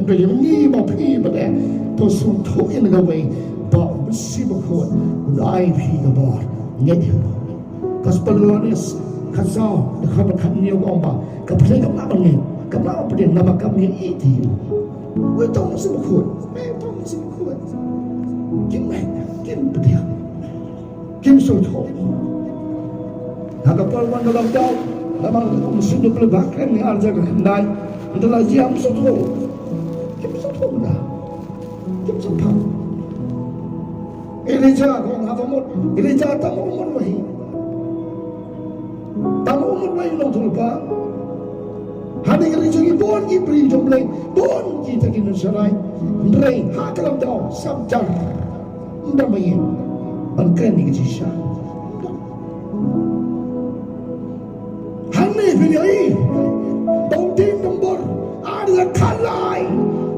ก็ยังงี้มาพี่มาแต่ตัวสุดทุกอย่างก็ไม่บอกไม่สิบคนไล่พี่ก็บอกเงี้ยก็สเปนล์นี่ข้าเจ้าข้าพเจ้าเนี่ยก็บอกกับเพลงกับเราเนี่ยกับเราประเด็นนำมากับเนี่ยอีทีไม่ต้องสิบคนไม่ต้องสิบคนกินแม่กินประเดี๋ยวกินสุดทุกถ้ากับวันเราเดาแล้วมันสุดทุกเลยบ้างแค่นี้อาจจะกันได้แต่ละที่สุดทุกกินสุดทุกนะกินสุดทุกเอลิจาของฮาบมุดเอลิจาตั้งอุมุดไว้ตั้งอุมุดไว้ลงทุนป่ะฮานี่ก็เลยจะกินบอนกินปรีจมเลยบอนกินตะกินสลายเร่งหากลำดาวสับจังนั่นไม่ยังมันแค่นี้ก็จะช่างฮันนี่เป็นยังไงต้องทีมต้องบอลอาเดือดขันไล่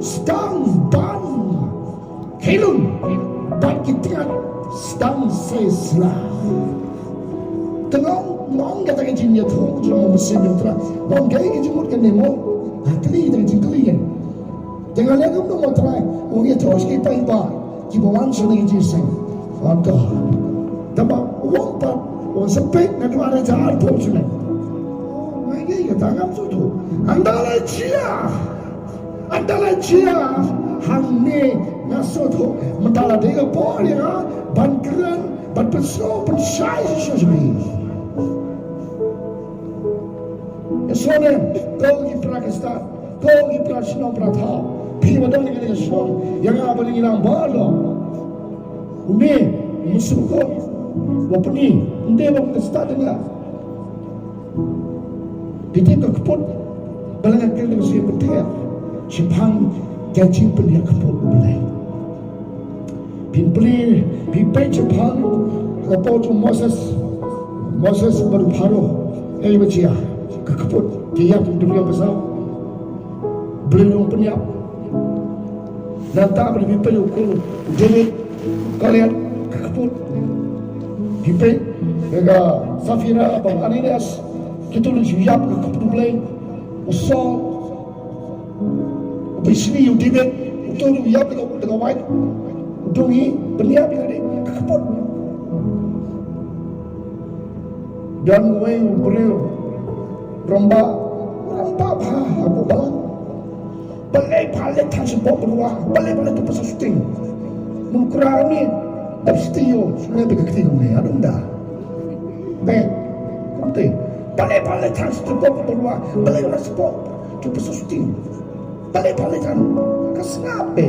สตังบันเฮลุนบันกิตกันสตังเซสลาแต่น้องก็ต้องกินยาทุ่งจนมันไม่เสียตระน้องแกกินจมูกกันเนี่ยมั้งคลีต้องกินคลีกันแต่ก็แล้วก็ต้องมาทรายโอ้ยทอสกี่ไปบ้ากี่บ้านฉันกินสิ่งอันก็แต่ว่าวันปัดวันสเปกนั่นว่าจะอาร์ตใช่ไหมไม่เกี่ยวกับการสู้อันนั้นเลยเชียฮันนี่น่าสู้มันตลาดเด็กพอเลยนะบันกรันบันเป็นโซ่เป็นชายใช่ไหมส่วนเนี่ยก็อีปรากิสถานก็อีปราชินาประเทศพี่มาดูนี่กันเลยส่วนยังอาบลิงลำบากเลยอุเมมุสลิมก็ว่าปนีเดี๋ยวมันสตาร์ทเนี่ยdi tengah keput balangan kena saya betul Jepang gaji punya keput belai pinpuli pipai Jepang apa tu Moses baru baru macam ke keput dia pun dunia besar belum punya nanti boleh pipai ukur jadi kalian ke keput pipai juga Safira abang Ananias kita lu siap ke problem usah bisnis udah itu lu siap dengan white dungi beliau ni keput dan gue beliau romba apa aku balang balai tangan sebab keluar balai tu pasal syuting mengkurang ni tapi studio sebenarnya begitu ni ada dah baik penting balai tangan sebab keluar balai sebab tu pasal syuting balai tangan kesengapa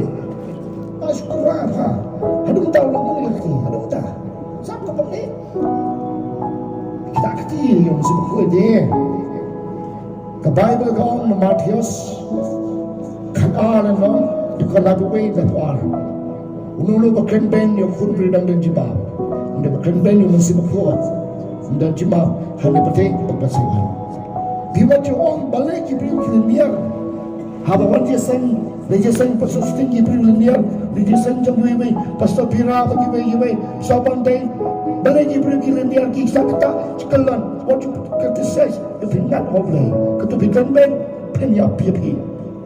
mas kurang apa ada tahu nak mengerti ada tak siapa penting kita kecil yang sebut dia ke Bible kau Matius kan ada no dikalabuin dan war unulu bakan ben yang kun berdang dan jibab unda bakan ben yang masih berkuat dan jibab hanya penting berpasangan biwa orang balik Jibril kilimiar haba wanti sen pasusting Jibril kilimiar di sen jamui pastor pira bagi saban day balik Jibril kilimiar kisah kita cekalan waktu kata ses pingat hoblay kata bikan ben penyap pipi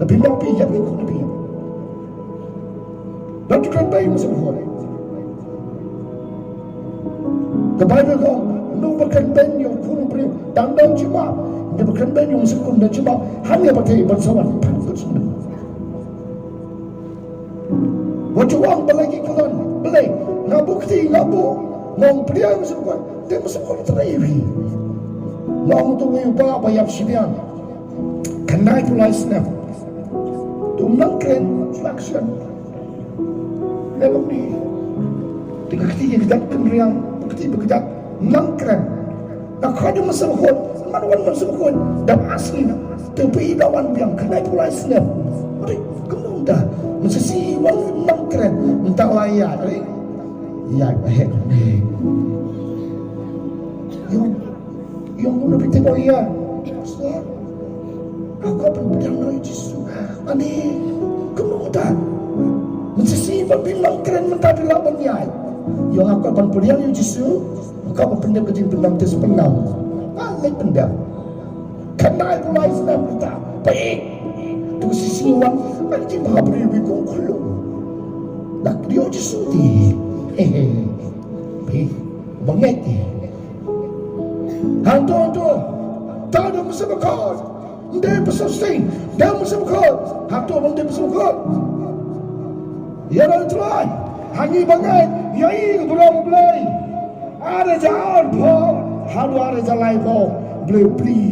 tapi mau pijak ikut nabi dan juga bayi masih boleh the Bible kau nu bukan ben yang kurang beri dan cuma dia bukan ben yang sekun dan cuma hanya pakai bersawan panggil semua waktu orang belagi kulan belai ngabukti ngabuk ngong pria masih bukan dia masih boleh terakhir ngong tu wiba bayar sidian kenai pulai snap Tumangkan action. Lepas ni, tiga ketiga kita kenriang, ketiga kita nangkran. Nak ada masa berkot, mana masa berkot. Dan asli, tapi dawan yang kena pulai snap. Mari, kamu dah masa si wan nangkran, minta layak, ya baik. Yang mana kita boleh aku akan pedang dari Yesus. Ani, kamu dah mensisipkan bilang keren mentari lawan nyai. Yang aku akan pedang dari Yesus. Aku akan pendam kecil pendam tes pendam. Alai pendam. Kenal mulai senang kita. Baik. Tu sisi siwan ang di mahabri ko kulo nakriyo jisuti banget hanto tado masabakot hindi pasustain dahil masabakot hanto hindi masabakot yaran tuan hangi banget yai kebulang belai ada jalan po halu ada jalan po beli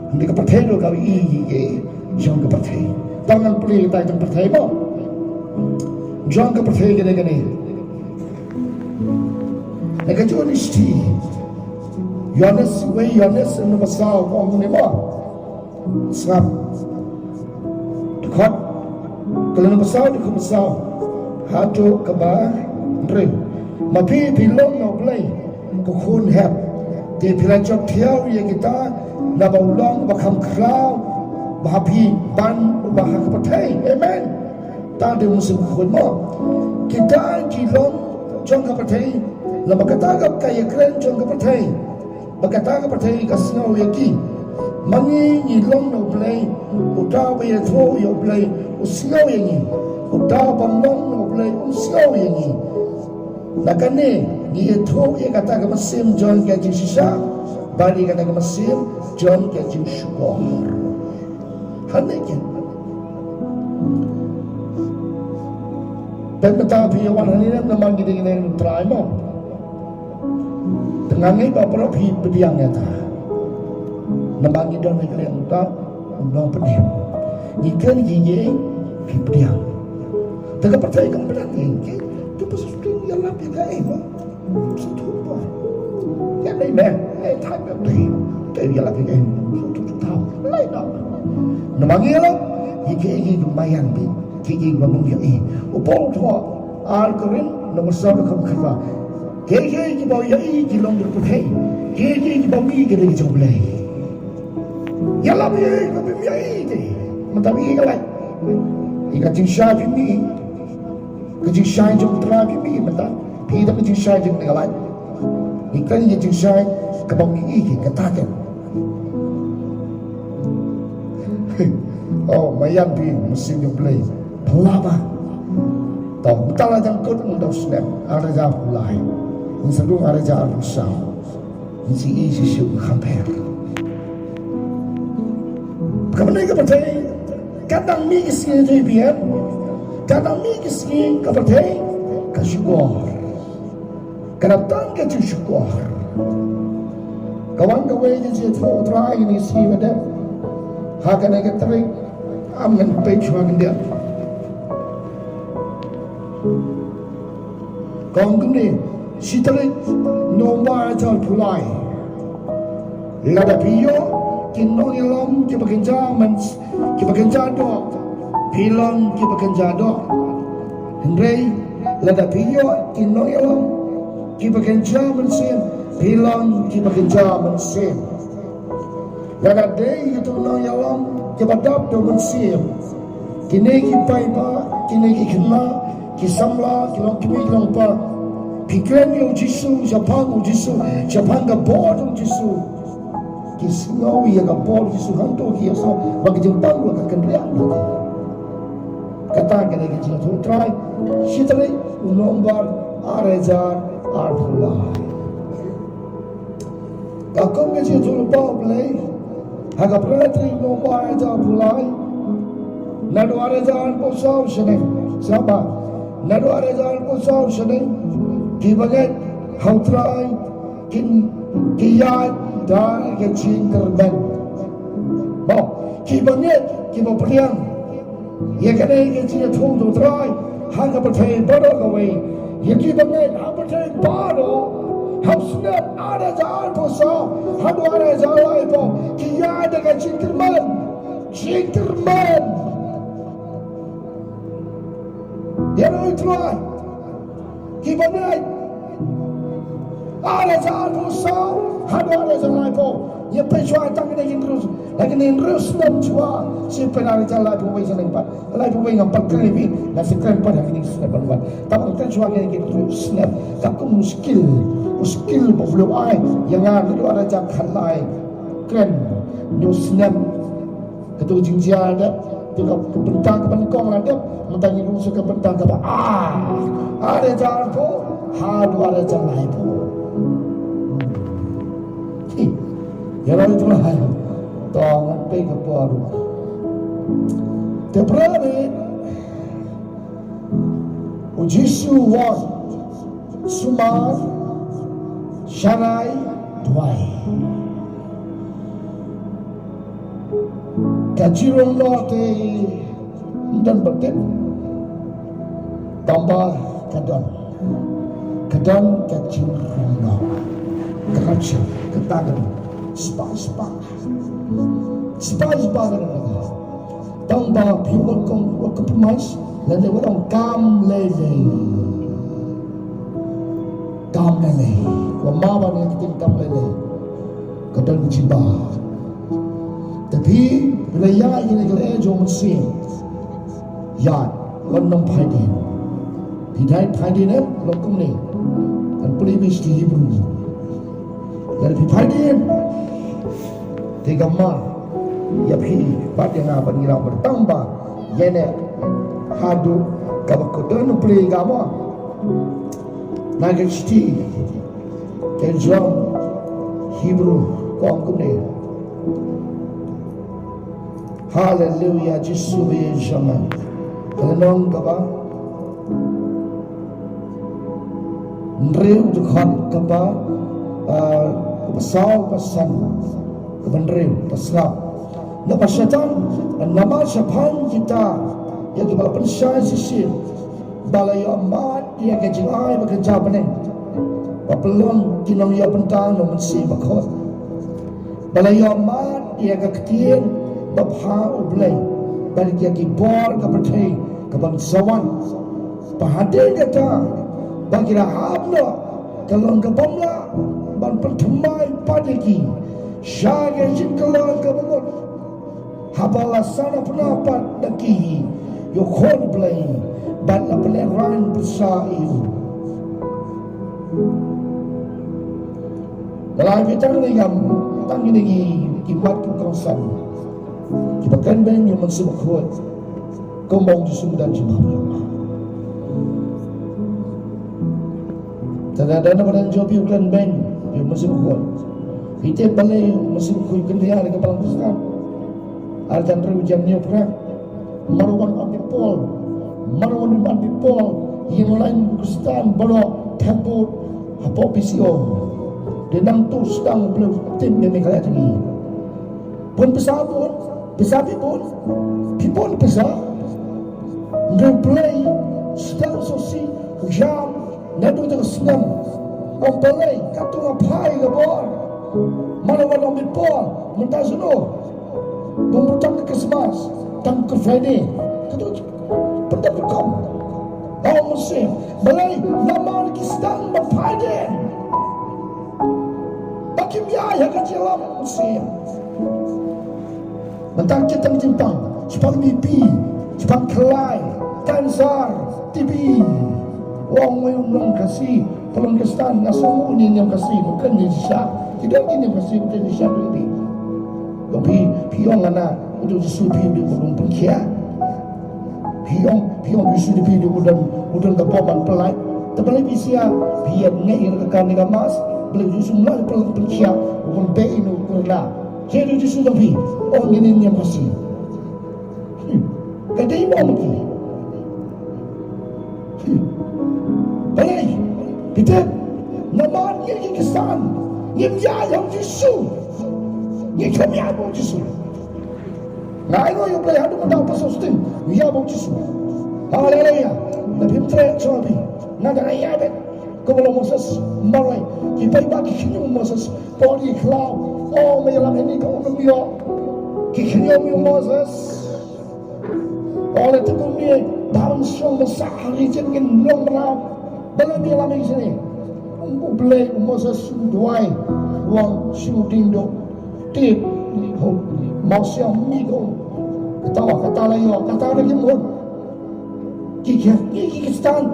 hindi ka patay kau jangan ka patay tangan beli kita jangan patay mo jangan ka patay gani nagajuan isti Yohanes ang nabasaw ko ang nima sangap tukot kalau nabasaw di kumasaw hato ka ba rin mapipilong na ulay kukun hep di pilajok tiyaw yang kita nabaulong bakam kraw bahapi ban bahak patay amen tadi musim kukun mo kita kilong jong kapatay la makatagap kaya kren jong kapatay makatagap patay kasngaw yaki mangi ilong no play utaw ya tho yo play usngaw yangi utaw bamong no play usngaw yangi nakane ni tho ya kata ka masim John ka jisha bali kata ka masim John ka jishukor hanekin pagkatapi yawan haninam naman gini-gini try mo tengangai bapak pi pediang nyata naman gini doon kalian utak undang pediang ikan gigi pi pediang tengah percaya kamu benar ni tu pasal sudah yang lapis kaya mo satu apa yang lain tak betul tapi yang lapis kaya satu tahu lain tak naman gini lo gigi lumayan bi gigi bangun dia upol tua al-Quran nomor 1 khabar gigi bau ya jilong berputih gigi bau mi gede joblay ya la bi mi ai matabi galai ika jinsha bi mi jinsha jong tra bi mi mata pi da jinsha jong galai ika ni jinsha ka bau mi iki katakan oh mayan bi mesin joblay pelaba tahu betala jangkut untuk snap ada jauh mulai insadung ada jauh besar isi isi hampir kemudian kepercayaan kadang mi isi itu biar kadang mi isi kepercayaan kesyukur kadang kesyukur kawan kawan jadi tahu terakhir ini si ada hakan agak terik aman page wagen dia kong kini si terik nomor ajar pulai lada piyo kinong ilom kibagenja do pilon kibagenja do hendrei lada piyo kinong ilom kibagenja mensim pilon kibagenja mensim lada day itu nong ilom kibadap do mensim kini kipai pa kini kikna kisamla kilong kimi kilong pa pikiran yo jisu japang jisu japang ga bod jisu kisngaw ya ga bod jisu hanto kiaso bagi jempang ga kendrian kata kene ki jisu try shitri nombar arejar arthula kakong ga jisu pa play haga pratri nombar arejar pulai nadu arejar posaw shene siapa nadu arejar posaw shene kibagat hautrai kiyat dan kecing terben bo kibagat kibapriang ya kene kecing thong trai hanga pathai baro gawe ya kibagat apathai baro hausna ada jar poso hadu ada jalai po kiyat dengan kecing terben ya no trai kibagat ada jalan besar, ada jalan po. Ia pejuang tangan yang terus, lagi ni terus nam jua. Siapa ada jalan po wei jalan empat, jalan po wei empat kali lebih, nasi keren pada ini snap buat. Tapi kita jual yang terus snap, tak muskil belum ay, yang ada jalan kalai keren, new snap ketua jingjia ada, ketua kebentang kebenkong ada, mentangi rusuh kebentang keba. Ada jalan po, hadu ada jalan lain po. Ya lalu itulah tangan pergi ke baru. Terperangin, Ujisu was sumar syarai duai. Kajirong lote dan betul tambah kadang kajirong lo kacil ketagan spa tambah piwal kong wakapmas lalu orang kam lele wamawan yang kita kam lele kadang jiba. Tapi bila ya ini kalau jom sih, ya orang pahidin, hidai pahidin lokum ni, dan pelibis di Hebrew. Jadi pahidin, tiga mah, ya pi, pada yang apa ni orang bertambah, yene hadu kabak kodono pelih gama, naga citi, kejam Hebrew kong kumni. Hallelujah, Yesus berjaya. Kenong kaba, nreu dukhan kaba, pasal kebenreu pasal. Nama syaitan, nama syaitan kita yang kita pensai sisir, balai amat dia kejilai bekerja bening, apelon kinong ia pentang nomor si bakot, balai amat dia keketian. Bapa ublay balik yang kibor kepercayaan kebangsawan pahadil kata bagi rahabna kalau kebamla ban pertemai padiki syagir jingkalan kebangun habala sana penapat daki yukon blay ban apeleran bersaiu dalam kita ni yang tangi lagi kibat kawasan Kibakan ben yang mansib kuat Kembang di sundan jemaah Tadadana pada jawab yang ben yang mansib kuat Kita balai mansib kuat Kendian di kepala pusat Arjan rew jam ni perang Marwan ambipol Yang lain kustan Balok Tempur Apa PCO Denang tu sedang belum Tim yang mereka lagi Pun besar pun besar Ngeplay sedang sosi jam nadu tu senam ompelay katung apai gabor malawan ambil pol mentasuno pembutang ke Christmas tang ke Friday tu pendak kom musim balai nama lagi sedang berpade bagi biaya kecilan musim Mentang kita menjimpang Jepang BP Jepang kelai Kanser TB Wong mayung kasih Pelonggestan Nasamu ini yang kasih Bukan Indonesia Tidak ini yang kasih Bukan Indonesia ini Tapi Piong anak Udah justru piong di Udang Pengkia Piong justru di piong di Udang Kepoman Pelai Terbalik bisia Piong ngair kekan dengan mas Beli justru mulai Pelang Pengkia Udang Bein Udang Lah Jadi justru tapi orang ini yang masih kata imam lagi balai kita nama dia yang kesan yang yang justru yang kami ada justru ngai lo yang boleh ada mendapat pasostin ya mau justru haleluya lebih terang cobi nada ayat kalau Moses malai kita bagi kini Moses poli cloud Oh, mayalam ini kau membiak Kikirnya Moses Oleh tegumnya Tahun syong besar Rijengin nomrap Dalam mayalam ini sini Ublay Moses Duai Wang Syudindo Tip Mausyam Migo Kata layo Kata lagi mohon Kikistan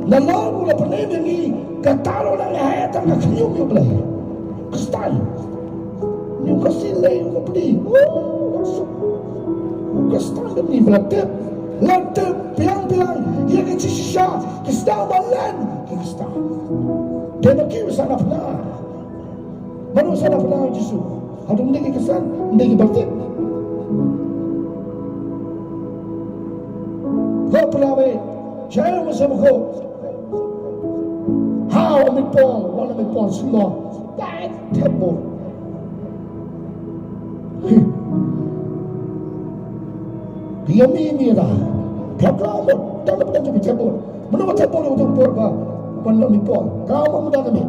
Nalamu na panibig Kata lo lang hayatan Kakinyong yung belay Kristan Yung kasilay yung kapli Kestang ni melatip piang-piang yang kecisya kestang balan kestang dia nak kira sana pernah baru sana pernah Yesus ada mendeki kesan mendeki bertip kau pelawe saya masih kau how ambil pon semua tak tebur dia mimi dah kalau dah dapat jadi tebur menurut tebur untuk purba pun ambil pon kau mudah kami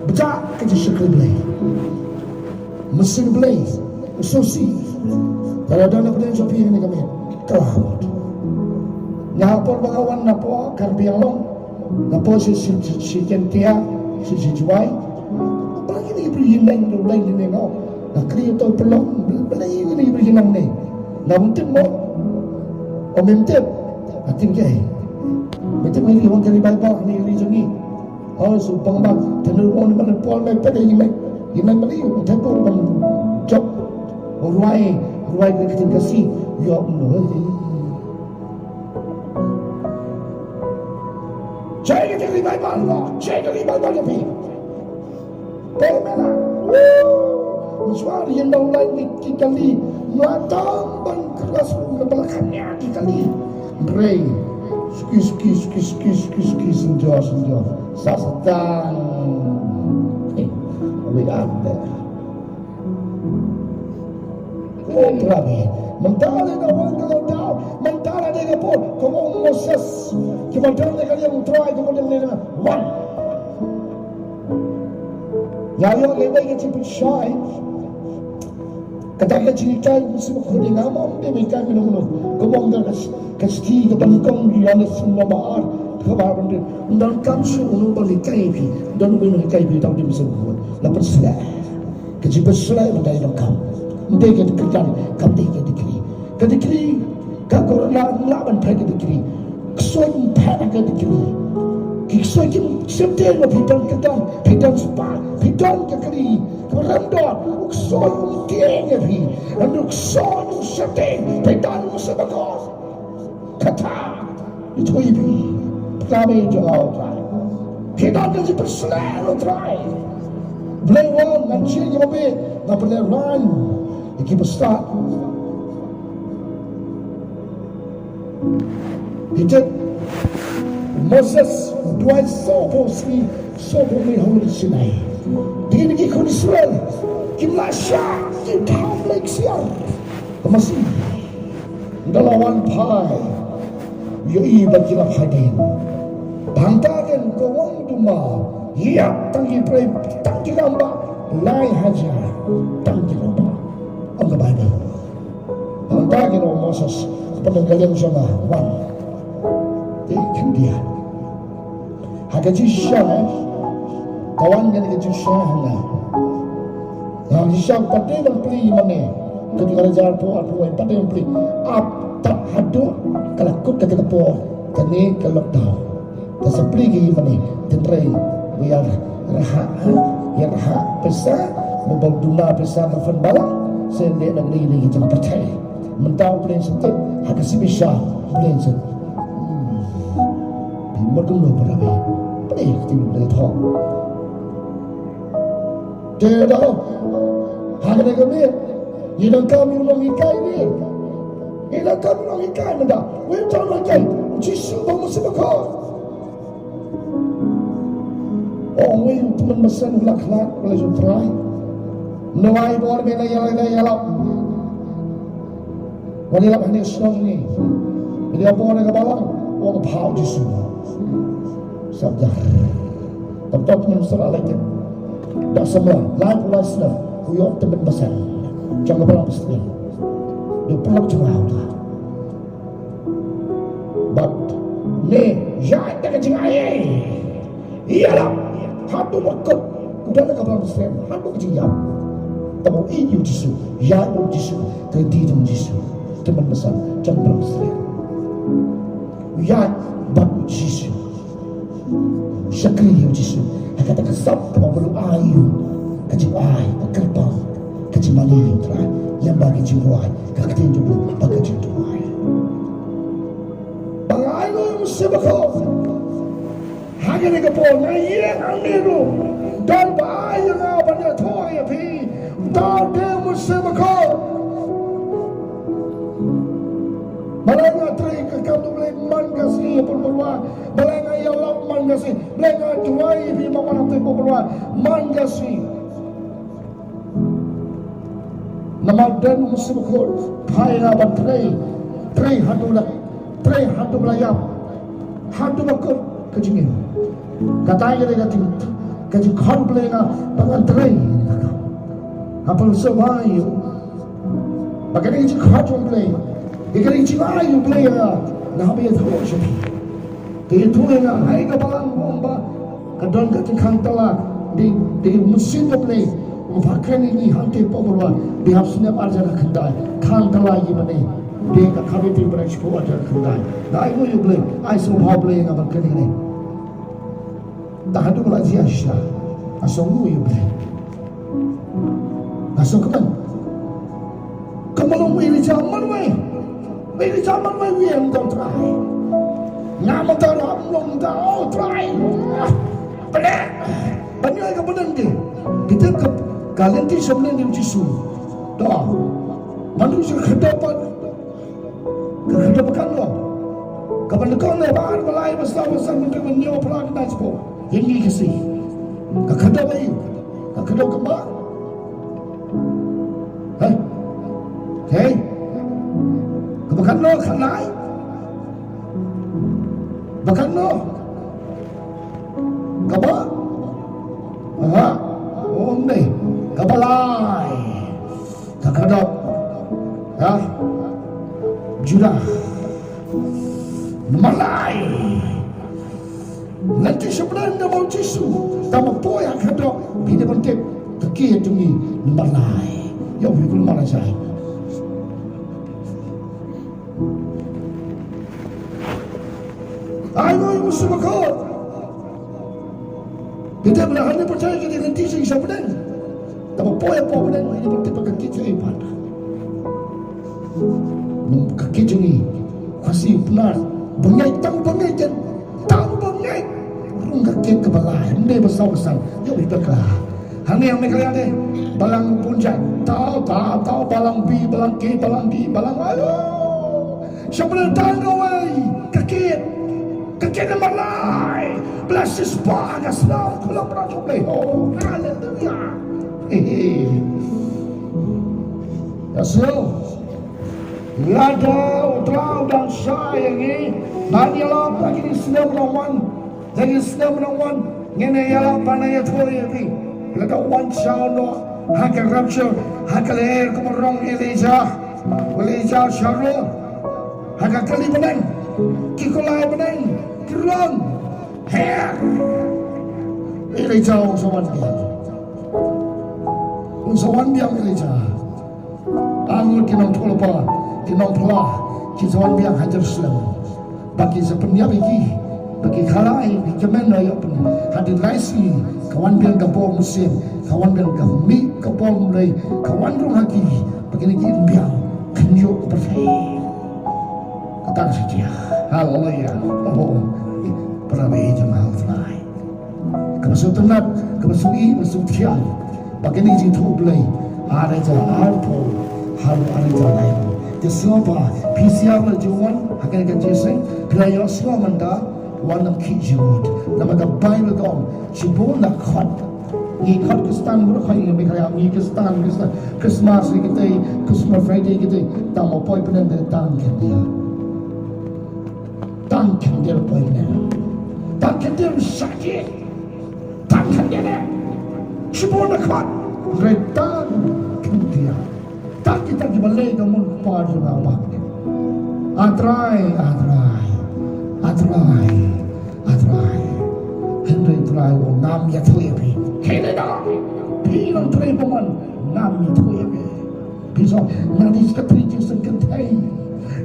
Becak kerja syakir belai mesin belai ususi kalau dah nak berdiri sopi ini kami kelawat ngapor bakawan napo karbiang long napo si kentia si juai apalagi ni beri hinang tu lain ni ngau nak kiri atau pelong belai ni beri hinang ni nak mungkin mo o memtip ating kaya memtip ni orang kari baik ni region ni oh supang bang tenur orang mana pol mai pada hinang beli tepur bang job ruai kita kasih ya Allah saya kita ribai Allah saya kita ribai Allah pi pemela mesuari yang dah lain kita li matang bang keras belakangnya kita li rei ski senja sasatan we are there Grabe. Mentala na wang daw. Mentala na nga po. Kung Moses. Kimantala na kanyang try. Kumantala na one. Yayo kay may kachipit siya eh. Kataka chinikay mo si Makuni nga mo. May kami naman. Kumangga kasti kapalikong yanas mo maar. Kabaran din. Undan kamso unong balikay pi. Undan balikay pi. Tawag din mo sa buwan. Lapan sila. Kachipit sila. Matay ng kam. Hindi ka dikritan, kapti ka dikri, kakor laban pa ka dikri, ksoy yung pera ka dikri, kiksoy yung septen mo pitan spa, pitan ka kri, kamarandon, ksoy yung tiyan ka pi, ano ksoy yung septen, pitan mo sa bagos, kata, ito ibi, kami yung ako try, pitan ka si persilero try, blay one, nansiyan yung mabi, napalay run, keep a stop. He did. Moses duai sopo mi holy Sinai. Dia ni kau Israel. Kimlasha, kita Malaysia. Masih dalawan pai. Yo iba kita hadin. Bangtakan kau wang duma. Ya tangi pray tangi lamba. Lai haja tangi lamba. Ang Bible. Ang tagin o Moses penanggalan siya nga one. Ikan dia. Hagaji siya kawan nga nagaji siya nga. Ang siya pati ng pli mani. Ketika raja po at po pati ng pli. Ap tak hado kalakot ka po kani kalok daw. Kasi pli gi mani tinray biar raha pesa mabagdula pesa mafan balang. Sende nak lagi kita percaya. Mentau plan satu, hak sibisha plan satu. Bimodung lo berabe. Boleh kita boleh tahu. Jadi, hak nak kami, ini kami orang ikai ni. Ini kami orang ikai menda. Kita orang ikai. Jisu bamu sebekau. Oh, we teman mesin belakang boleh try. Nawai bor bela yalap. Wani lap hani snong ni. Dia bor ga balang, wong phao Jisu. Sabda. Tempat menusra lagi. Dah semua, lain pula sudah. Kuyok teman besar. Jangan balang besar. Dia pelak cuma Allah. But ni jangan tak cengai. Iyalah. Hatu makut. Kuda nak balang besar. Hatu kejam. Tahu ini Yesus, ya Yesus, kediri Yesus, teman besar, jangan besar. Ya baru Yesus, syakri Yesus. Kata kesap kamu belum ayu, kejiwai kerbau kejimali trai yang bagi jiwai kaktin jumlah bagi jiwai bangai lo sebab hanya ni kapol ngai amiru dan bahaya ngapa dia toy pi dan dia sebab Balanga tray ka kam boleh man kasi perwa balanga yalak man kasi balanga tuai bi mawana te perwa man kasi namadan musim ko phai na ban tray hadu layap hadu bakor kajingin katanya dia kata kaji khar belenga bangan tray apal sabai bagani ji khar boleh Ikan cibai you play na habis itu macam ni. Itu yang hai kabalang bomba kadang kadang kantala di musim tu play. Bahkan ini hantar pembawa di hapsnya arjana kendai kantala ini mana dia kami tu berekspo arjana kendai. Dah itu you play. I semua play yang abang kini ni. Dah ada belanja Asia. Asal you play. Asal kapan? Kamu ini zaman weh. Ini zaman we yang kau try. Nama tahu belum tahu try. Benar. Banyak yang benar ni. Kita kalian ti sebenarnya di Yesus. Dah. Manusia kedapat. Kedapat lo. Kapan kau ni bahan balai besar untuk menyewa pelan dan sebab. Ini kesih. Kedapat ini. Kedapat kembang. Hey. Bahkan lo kanai, bahkan lo, kaba, ni, kabalai, kakadok, judah, malai, nanti sebenarnya mau jisu, tapi poya kadok, bila bentuk kaki itu ni malai, ya fikul malai saya. Ayo yang mesti berkau. Kita belahan ni percaya kita nanti sih siapa dan, tapi poya dan ini bertipe kaki je ibarat. Kaki je ni masih benar. Banyak tahu banyak jen, tahu banyak. Belum kaki kebalai, ini besar. Yo berkah. Hanya yang mereka ada balang puncak, tahu balang B, balang K, balang D, balang ayo. Siapa yang tahu kaki. Kekena malai, blesses bagas now. Kalau pernah coba, oh, haleluya. Yaso, lada, utrau dan sayang ini. Nani alam lagi ni senam lawan, Ngene alam panai thori ini. Lada one shano, hakal rapture, hakal air kumarong Elijah Sharon, hakal kali benang. Kikolai benang, kirang, hair. Elijah usawan biang Elijah. Angul kinong tolpa, kinong pula, kisawan biang hajar Islam. Bagi sepenuhnya bagi kalai, bagi kemana ya pun hadir laisi, kawan biang kapal musim, kawan biang kami kapal mulai, kawan rong lagi, bagi lagi biang kenyuk berfai. Kata saja. Haleluya. Oh, perabai jemaah fly. Kemasuk tenat, kemasuk tiang. Bagi ni jitu belai. Ada jalan alpo, ada jalan lain. Jesiapa PCR le juan, akan jesen. Kerana semua menda, wanam kijud. Nama the Bible gom. Cibun nak khot. Ni khot Kristen berkah yang mereka ni Kristen Christmas kita, Christmas Friday kita. Tamu poi penan datang kita. Tangkan dia poinnya, tangkan dia sakit, tangkan dia semua nak kuat, retan dia, tak kita dibalik kamu padu apa? Atrai, Henry trai wo nam ya tuepi, Canada, pilang trai paman nam ya tuepi, bisa nadi sekatri jisen kentai,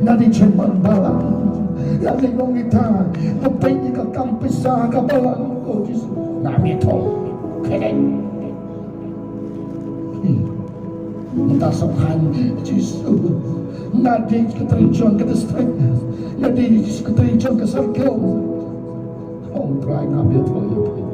nadi ceman balang. Yang lelong kita, apa ini ke kampus sah ke balang kau jisu, nami tol, keren. Mentasapkan Yesus Nadi keterijuan ke strength Nadi keterijuan ke sarkel. Oh, try ngambil toyo.